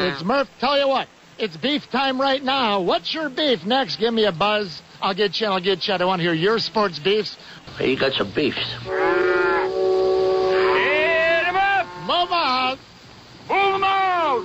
It's Murph. Tell you what, it's beef time right now. What's your beef? Next, give me a buzz. I'll get you. I want to hear your sports beefs. You got some beefs. Hit him up! Move out! Move him out!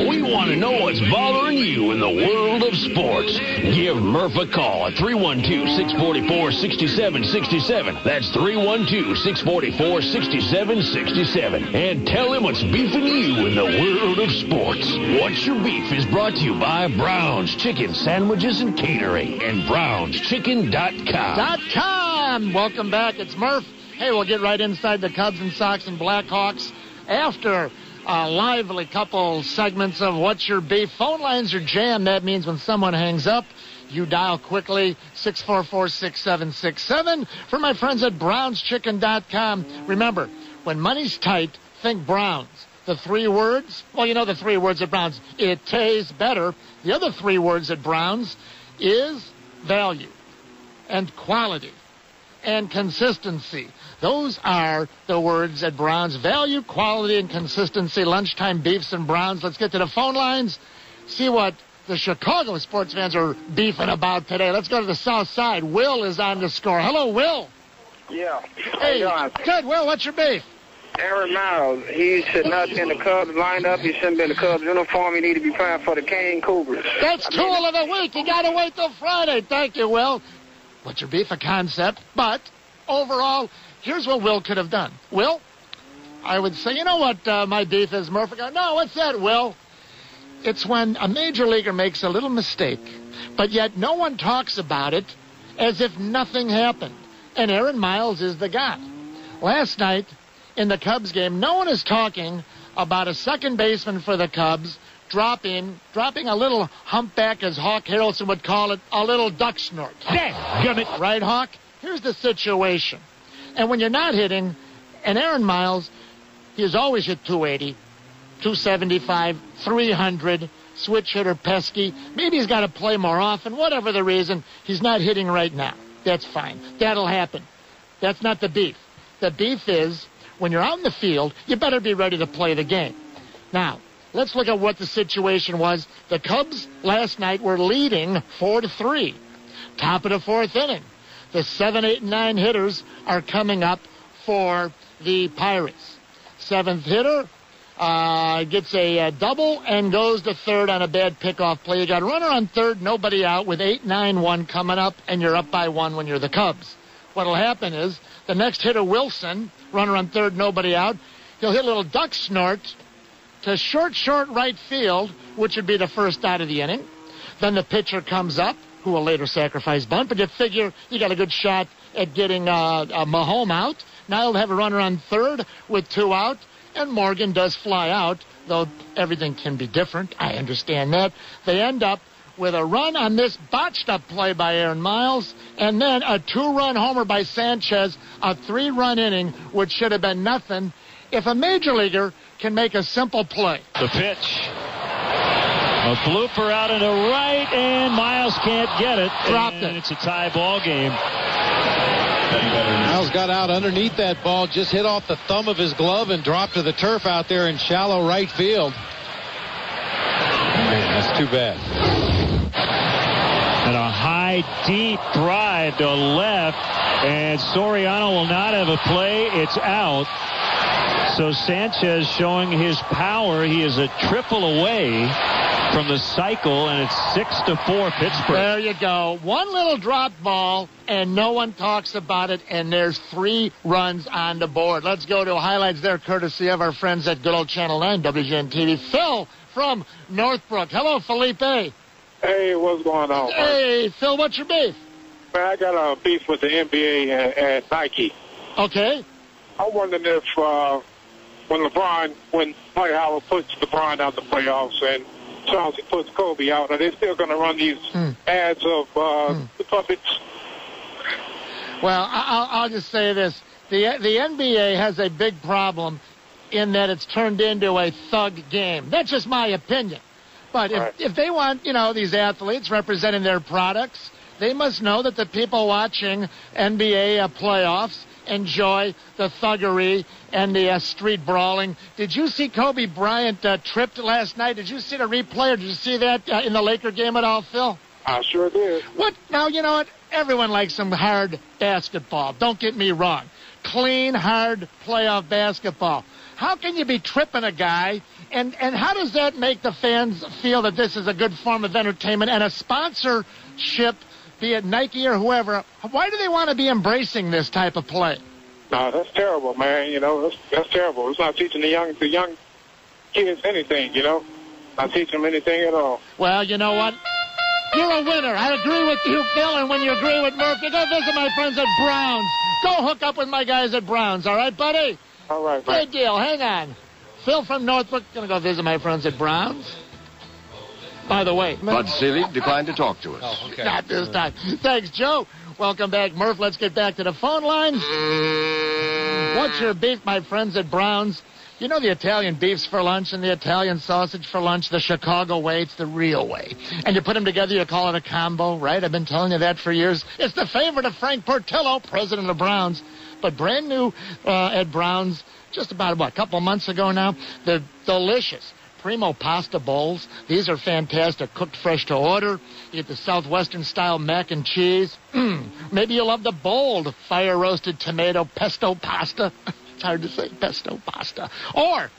We want to know what's bothering you in the world of sports. Give Murph a call at 312-644-6767. That's 312-644-6767. And tell him what's beefing you in the world of sports. What's Your Beef is brought to you by Brown's Chicken Sandwiches and Catering and BrownsChicken.com. Welcome back. It's Murph. Hey, we'll get right inside the Cubs and Sox and Blackhawks after a lively couple segments of What's Your Beef. Phone lines are jammed. That means when someone hangs up, you dial quickly 644-6767. For my friends at BrownsChicken.com, remember, when money's tight, think Browns. The 3 words, well, you know the 3 words at Browns. It tastes better. The other 3 words at Browns is value and quality and consistency. Those are the words at Browns. Value, quality, and consistency. Lunchtime beefs and Browns. Let's get to the phone lines. See what the Chicago sports fans are beefing about today. Let's go to the south side. Will is on the score. Hello, Will. Yeah. Hey, good. Will, what's your beef? Aaron Miles, he should not be in the Cubs lineup. He shouldn't be in the Cubs uniform. He need to be playing for the Kane Cougars. That's tool of the week. You got to wait till Friday. Thank you, Will. What's your beef? A concept, but overall, here's what Will could have done. Will, I would say, you know what my beef is, Murphy? No, what's that, Will? It's when a major leaguer makes a little mistake, but yet no one talks about it as if nothing happened. And Aaron Miles is the guy. Last night in the Cubs game, no one is talking about a second baseman for the Cubs dropping a little humpback, as Hawk Harrelson would call it, a little duck snort. Dadgummit. Right, Hawk? Here's the situation. And when you're not hitting, and Aaron Miles, he has always hit 280, 275, 300, switch hitter, pesky. Maybe he's got to play more often, whatever the reason. He's not hitting right now. That's fine. That'll happen. That's not the beef. The beef is, when you're out in the field, you better be ready to play the game. Now, let's look at what the situation was. The Cubs last night were leading 4-3. Top of the 4th inning. The 7, 8, and 9 hitters are coming up for the Pirates. 7th hitter gets a double and goes to third on a bad pickoff play. You got a runner on third, nobody out, with 8-9-1 coming up, and you're up by 1 when you're the Cubs. What'll happen is the next hitter, Wilson, runner on third, nobody out. He'll hit a little duck snort to short right field, which would be the first out of the inning. Then the pitcher comes up, who will later sacrifice bunt, but you figure you got a good shot at getting Mahomes out. Now he'll have a runner on third with 2 out, and Morgan does fly out, though everything can be different. I understand that. They end up with a run on this botched-up play by Aaron Miles, and then a 2-run homer by Sanchez, a 3-run inning, which should have been nothing. If a major leaguer can make a simple play. The pitch. A blooper out into right, and Miles can't get it. Dropped it. It's a tie ball game. Miles got out underneath that ball, just hit off the thumb of his glove and dropped to the turf out there in shallow right field. Man, that's too bad. And a high, deep drive to left, and Soriano will not have a play. It's out. So Sanchez showing his power. He is a triple away from the cycle, and it's 6-4 Pittsburgh. There you go. One little drop ball, and no one talks about it, and there's 3 runs on the board. Let's go to highlights there, courtesy of our friends at good old Channel 9, WGN TV. Phil from Northbrook. Hello, Felipe. Hey, what's going on? Hey, Phil, what's your beef? Man, I got a beef with the NBA and Nike. Okay. I'm wondering if when Dwight Howard puts LeBron out the playoffs and Chauncey puts Kobe out, are they still going to run these ads of the puppets? Well, I'll just say this. The NBA has a big problem in that it's turned into a thug game. That's just my opinion. But if they want, these athletes representing their products, they must know that the people watching NBA playoffs enjoy the thuggery and the street brawling. Did you see Kobe Bryant tripped last night? Did you see the replay, or did you see that in the Laker game at all, Phil? I sure did. What? Now, you know what? Everyone likes some hard basketball. Don't get me wrong. Clean, hard playoff basketball. How can you be tripping a guy, and how does that make the fans feel that this is a good form of entertainment and a sponsorship, be it Nike or whoever? Why do they want to be embracing this type of play? No, that's terrible, man. You know, that's terrible. It's not teaching the young kids anything, you know. Not teaching them anything at all. Well, you know what? You're a winner. I agree with you, Phil, and when you agree with Murphy, go visit my friends at Browns. Go hook up with my guys at Browns, all right, buddy? All right, man. Good deal. Hang on. Phil from Northbrook, going to go visit my friends at Browns. By the way. Bud Selig declined to talk to us. Oh, okay. Not this time. Thanks, Joe. Welcome back, Murph. Let's get back to the phone lines. What's your beef, my friends at Browns? You know the Italian beefs for lunch and the Italian sausage for lunch, the Chicago way, it's the real way. And you put them together, you call it a combo, right? I've been telling you that for years. It's the favorite of Frank Portillo, president of Browns. But brand new at Browns, just about, a couple months ago now, the delicious Primo Pasta Bowls. These are fantastic, cooked fresh to order. You get the Southwestern-style mac and cheese. Maybe you love the bold fire-roasted tomato pesto pasta. It's hard to say, pesto pasta. Or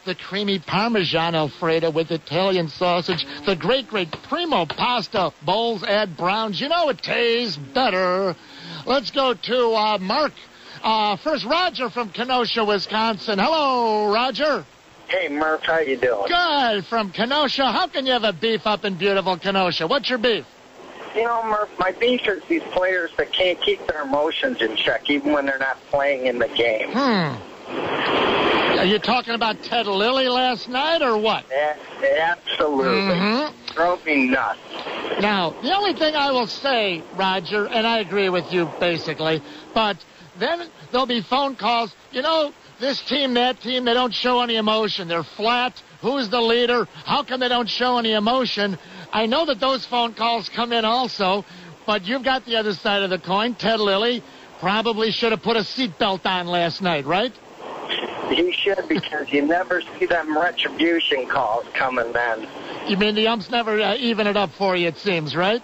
the creamy Parmesan Alfredo with Italian sausage. The great Primo Pasta Bowls at Browns. You know it tastes better. Let's go to Mark. First, Roger from Kenosha, Wisconsin. Hello, Roger. Hey, Murph, how you doing? Good, from Kenosha. How can you have a beef up in beautiful Kenosha? What's your beef? You know, Murph, my beef is these players that can't keep their emotions in check even when they're not playing in the game. Are you talking about Ted Lilly last night or what? Absolutely. Drove me nuts. Now, the only thing I will say, Roger, and I agree with you basically, but then there'll be phone calls, you know, this team, that team, they don't show any emotion. They're flat. Who's the leader? How come they don't show any emotion? I know that those phone calls come in also, but you've got the other side of the coin. Ted Lilly probably should have put a seatbelt on last night, right? He should, because you never see them retribution calls coming then. You mean the umps never even it up for you, it seems, right?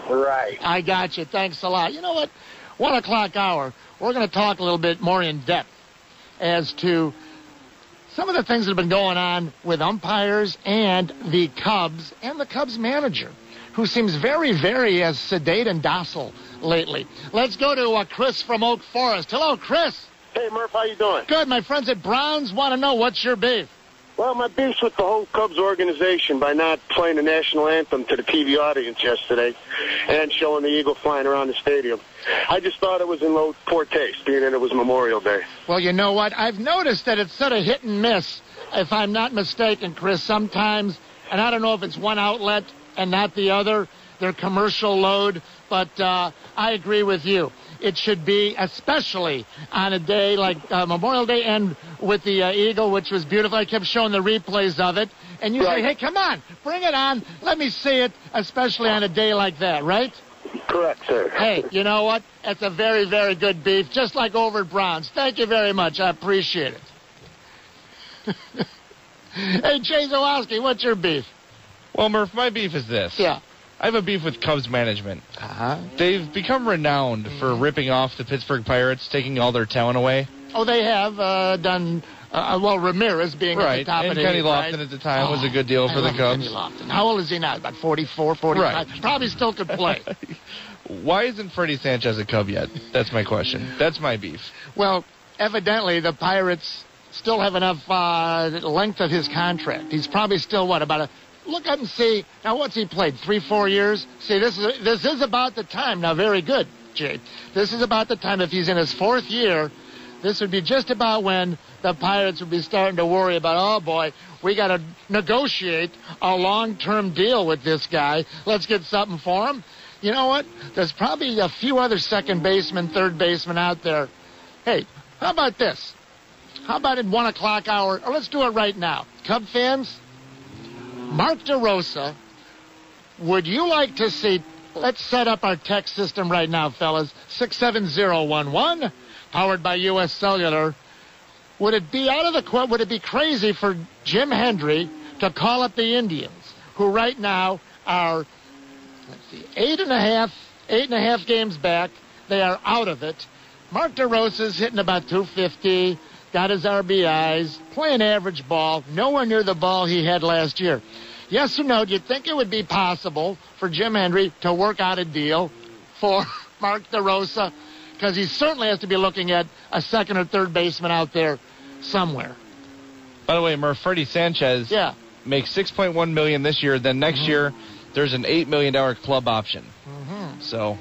Right. I got you. Thanks a lot. You know what? 1 o'clock hour, we're going to talk a little bit more in depth as to some of the things that have been going on with umpires and the Cubs manager, who seems very, very sedate and docile lately. Let's go to Chris from Oak Forest. Hello, Chris. Hey, Murph, how you doing? Good. My friends at Browns want to know, what's your beef? Well, my beef's with the whole Cubs organization by not playing the national anthem to the TV audience yesterday and showing the eagle flying around the stadium. I just thought it was in poor taste, being that it was Memorial Day. Well, you know what? I've noticed that it's sort of hit and miss, if I'm not mistaken, Chris, sometimes. And I don't know if it's one outlet and not the other, their commercial load. But I agree with you. It should be, especially on a day like Memorial Day and with the Eagle, which was beautiful. I kept showing the replays of it. And you say, hey, come on, bring it on. Let me see it, especially on a day like that, right? Correct, sir. Hey, you know what? That's a very, very good beef, just like over at Browns. Thank you very much. I appreciate it. Hey, Jay Zawalski, what's your beef? Well, Murph, my beef is this. Yeah. I have a beef with Cubs management. Uh-huh. They've become renowned for ripping off the Pittsburgh Pirates, taking all their talent away. Oh, they have done, Ramirez being at the top and of the Kenny league, Lofton at the time was a good deal for the Cubs. Kenny Lofton. How old is he now? About 44, 45? Right. Probably still could play. Why isn't Freddie Sanchez a Cub yet? That's my question. That's my beef. Well, evidently the Pirates still have enough length of his contract. He's probably still, look up and see. Now, what's he played? 3-4 years? See, this is about the time. Now, very good, Jay. This is about the time. If he's in his 4th year, this would be just about when the Pirates would be starting to worry about, oh, boy, we got to negotiate a long-term deal with this guy. Let's get something for him. You know what? There's probably a few other second basemen, third basemen out there. Hey, how about this? How about at 1 o'clock hour? Or let's do it right now. Cub fans, Mark DeRosa, would you like to see, let's set up our text system right now, fellas, 67011, powered by U.S. Cellular. Would it be would it be crazy for Jim Hendry to call up the Indians, who right now are, 8.5 games back? They are out of it. Mark DeRosa's hitting about 250, got his RBIs, playing average ball, nowhere near the ball he had last year. Yes or no, do you think it would be possible for Jim Hendry to work out a deal for Mark DeRosa? Because he certainly has to be looking at a second or third baseman out there somewhere. By the way, Murph, Freddie Sanchez makes $6.1 million this year. Then next year, there's an $8 million club option. So,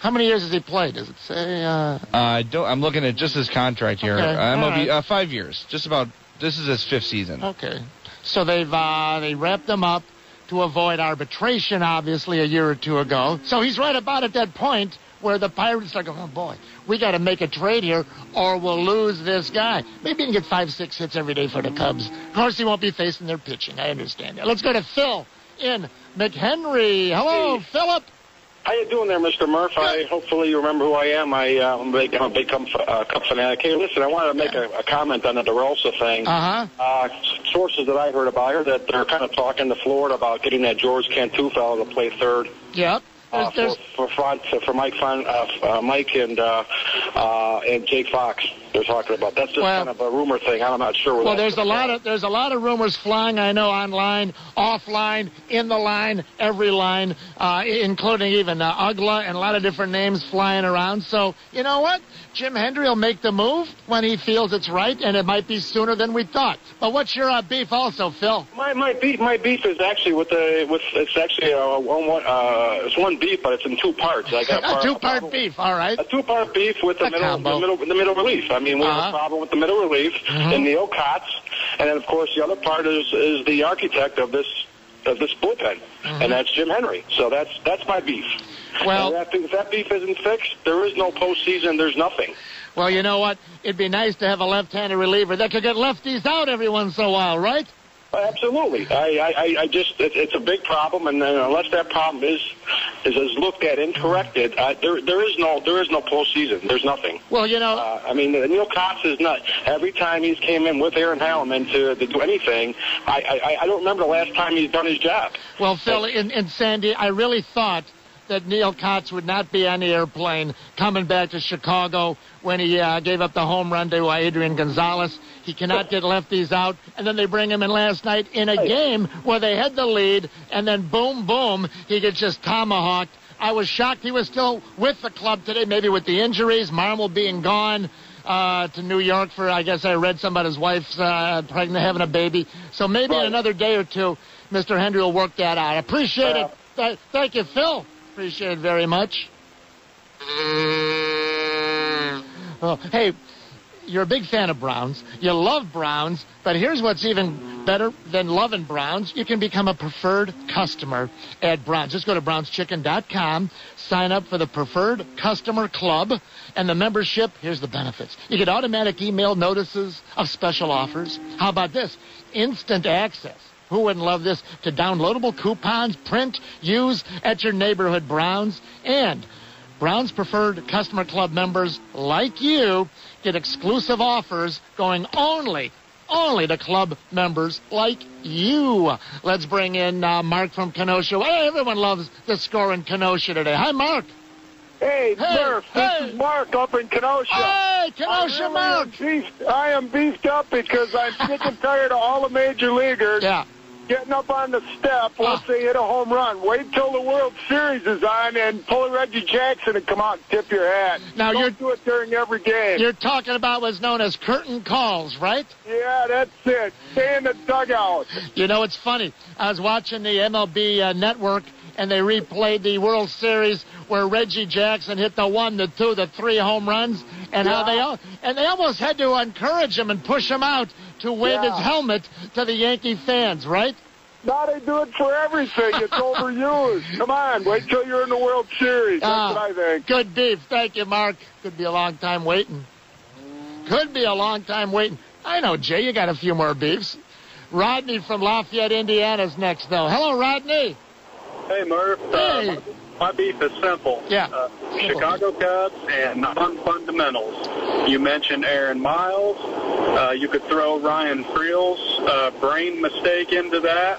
how many years has he played? Does it say? I'm looking at just his contract here. Okay. MLB, 5 years. Just about. This is his 5th season. Okay. So they wrapped him up to avoid arbitration, obviously, a year or two ago. So he's right about at that point where the Pirates are going, oh, boy, we got to make a trade here or we'll lose this guy. Maybe he can get 5-6 hits every day for the Cubs. Of course, he won't be facing their pitching. I understand that. Let's go to Phil in McHenry. Hello, Philip. How you doing there, Mr. Murph? Hopefully you remember who I am. I'm a big Cub fanatic. Hey, listen, I wanted to make a comment on the DeRosa thing. Sources that I heard about are that they're kind of talking to Florida about getting that George Cantu fellow to play third. Yep. For Mike and Jake Fox. They're talking about. That's just kind of a rumor thing. I'm not sure. Well, there's a lot of rumors flying. I know online, offline, in the line, every line, including even Ugla and a lot of different names flying around. So you know what? Jim Hendry will make the move when he feels it's right, and it might be sooner than we thought. But what's your beef, also, Phil? My beef is actually it's one beef, but it's in 2 parts. I got a 2-part beef. All right. A 2-part beef with the middle relief. I mean, we have a problem with the middle relief and Neil Kotz, and then of course the other part is the architect of this bullpen, and that's Jim Hendry. So that's my beef. Well, if that beef isn't fixed, there is no postseason. There's nothing. Well, you know what? It'd be nice to have a left-handed reliever that could get lefties out every once in a while, right? Absolutely. I just it's a big problem, and unless that problem is looked at and corrected, there is no postseason. There's nothing. Well, you know, I mean, Neil Kotz is not. Every time he's came in with Aaron Hellman to do anything, I don't remember the last time he's done his job. Well, Phil, in Sandy, I really thought that Neil Kotz would not be on the airplane coming back to Chicago when he gave up the home run to Adrian Gonzalez. He cannot get lefties out. And then they bring him in last night in a game where they had the lead, and then boom, boom, he gets just tomahawked. I was shocked he was still with the club today, maybe with the injuries, Marmol being gone to New York for, I guess I read some about his wife's pregnant, having a baby. So maybe in another day or two, Mr. Hendry will work that out. I appreciate it. Thank you, Phil. Appreciate it very much. Well, hey, you're a big fan of Browns. You love Browns, but here's what's even better than loving Browns. You can become a preferred customer at Browns. Just go to brownschicken.com, sign up for the Preferred Customer Club, and the membership, here's the benefits. You get automatic email notices of special offers. How about this? Instant access. Who wouldn't love this? To downloadable coupons, print, use at your neighborhood Browns. And Browns Preferred Customer Club members like you get exclusive offers going only to club members like you. Let's bring in Mark from Kenosha. Hey, everyone loves the score in Kenosha today. Hi, Mark. Hey, Murph, this is Mark up in Kenosha. Hey, Kenosha, Mark. I am beefed up because I'm sick and tired of all the major leaguers getting up on the step once they hit a home run. Wait till the World Series is on and pull a Reggie Jackson and come out and tip your hat. Now Don't do it during every game. You're talking about what's known as curtain calls, right? Yeah, that's it. Stay in the dugout. You know, it's funny. I was watching the MLB network, and they replayed the World Series where Reggie Jackson hit the 1, the 2, the 3 home runs, and how they almost had to encourage him and push him out to wave his helmet to the Yankee fans, right? Now they do it for everything. It's overused. Come on, wait till you're in the World Series. That's what I think. Good beef. Thank you, Mark. Could be a long time waiting. I know, Jay, you got a few more beefs. Rodney from Lafayette, Indiana's next, though. Hello, Rodney. Hey, Murph. Hey. My beef is simple. Yeah. Chicago Cubs and non-fundamentals. You mentioned Aaron Miles. You could throw Ryan Friel's brain mistake into that.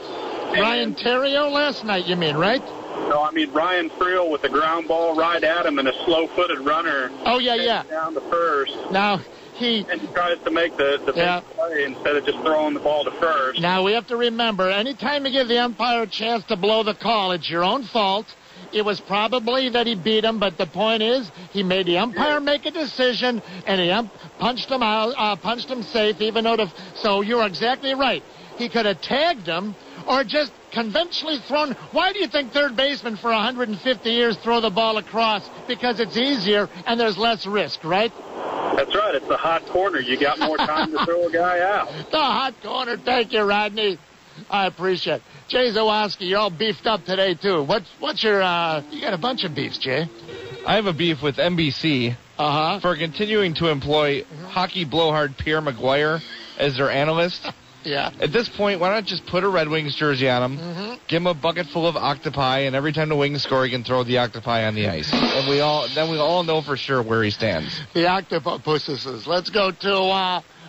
Ryan Theriot last night, you mean, right? No, I mean Ryan Friel with the ground ball right at him and a slow-footed runner. Oh, yeah. Down to first. Now, and he tries to make the big play instead of just throwing the ball to first. Now, we have to remember, anytime you give the umpire a chance to blow the call, it's your own fault. It was probably that he beat him, but the point is he made the umpire make a decision, and he punched him out, punched him safe, even though so you're exactly right. He could have tagged him or just conventionally thrown. Why do you think third basemen for 150 years throw the ball across? Because it's easier and there's less risk, right? That's right. It's the hot corner. You got more time to throw a guy out. The hot corner. Thank you, Rodney. I appreciate it. Jay Zawoski, you're all beefed up today, too. What's your, you got a bunch of beefs, Jay. I have a beef with NBC for continuing to employ hockey blowhard Pierre Maguire as their analyst. Yeah. At this point, why not just put a Red Wings jersey on him, give him a bucket full of octopi, and every time the Wings score, he can throw the octopi on the ice. And we all know for sure where he stands. The octopuses. Let's go to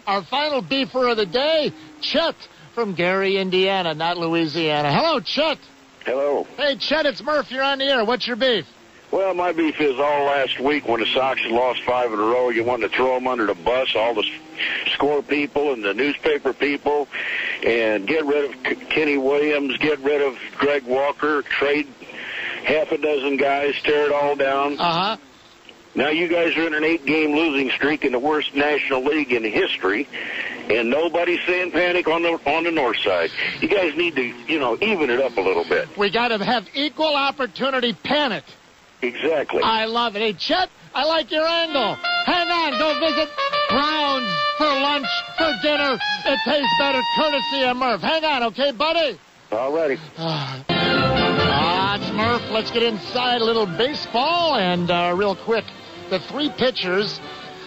our final beefer of the day, Chet from Gary, Indiana, not Louisiana. Hello, Chet. Hello. Hey, Chet, it's Murph. You're on the air. What's your beef? Well, my beef is all last week when the Sox had lost 5 in a row, you wanted to throw them under the bus, all the score people and the newspaper people, and get rid of Kenny Williams, get rid of Greg Walker, trade half a dozen guys, tear it all down. Now you guys are in an 8-game losing streak in the worst National League in history, and nobody's saying panic on the north side. You guys need to, even it up a little bit. We got to have equal opportunity panic. Exactly. I love it. Hey, Chet, I like your angle. Hang on. Go visit Brown's for lunch, for dinner. It tastes better courtesy of Murph. Hang on, okay, buddy? All righty. It's Murph. Let's get inside a little baseball. And real quick, the 3 pitchers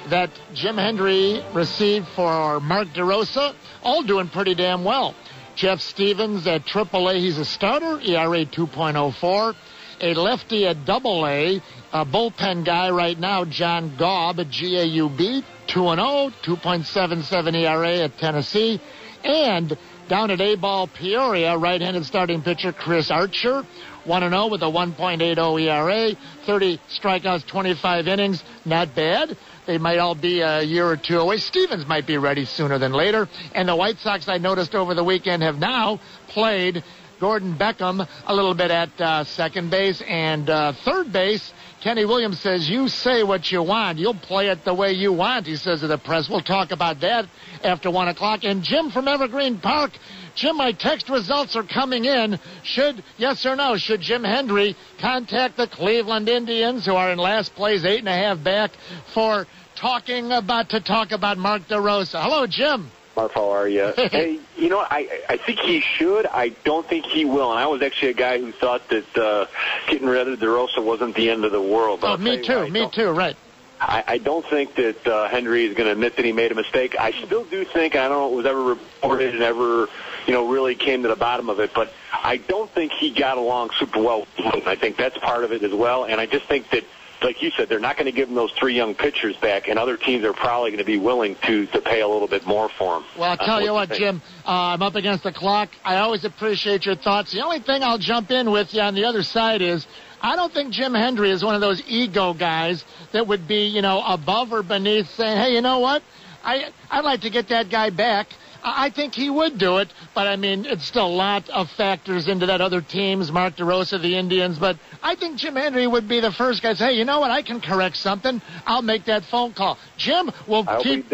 that Jim Hendry received for Mark DeRosa, all doing pretty damn well. Jeff Stevens at AAA, he's a starter, ERA 2.04. A lefty at AA, a bullpen guy right now, John Gaub at GAUB, 2-0, 2.77 ERA at Tennessee. And down at A-ball Peoria, right-handed starting pitcher Chris Archer, 1-0 with a 1.80 ERA, 30 strikeouts, 25 innings. Not bad. They might all be a year or two away. Stevens might be ready sooner than later. And the White Sox, I noticed over the weekend, have now played Gordon Beckham a little bit at second base and third base. Kenny Williams says, you say what you want. You'll play it the way you want, he says to the press. We'll talk about that after 1 o'clock. And Jim from Evergreen Park. Jim, my text results are coming in. Yes or no, should Jim Hendry contact the Cleveland Indians, who are in last place, 8.5 back, for to talk about Mark DeRosa? Hello, Jim. Mark, how are you? Hey, I think he should. I don't think he will. And I was actually a guy who thought that getting rid of DeRosa wasn't the end of the world. Oh, me too, right. I don't think that Hendry is going to admit that he made a mistake. I still do think, I don't know if it was ever reported and ever, really came to the bottom of it, but I don't think he got along super well with him. I think that's part of it as well. And I just think that, like you said, they're not going to give him those 3 young pitchers back, and other teams are probably going to be willing to pay a little bit more for him. Well, I'll tell you what, Jim, I'm up against the clock. I always appreciate your thoughts. The only thing I'll jump in with you on the other side is I don't think Jim Hendry is one of those ego guys that would be, above or beneath saying, hey, you know what? I'd like to get that guy back. I think he would do it, but, it's still a lot of factors into that. Other teams, Mark DeRosa, the Indians, but I think Jim Hendry would be the first guy to say, hey, you know what, I can correct something. I'll make that phone call. Jim, we'll keep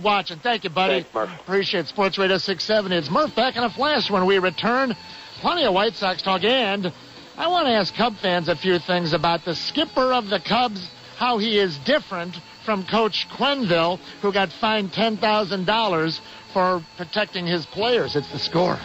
watching. Thank you, buddy. Thanks, Murph. Appreciate Sports Radio 670. It's Murph back in a flash when we return. Plenty of White Sox talk, and I want to ask Cub fans a few things about the skipper of the Cubs, how he is different from Coach Quenneville, who got fined $10,000 for protecting his players. It's The Score.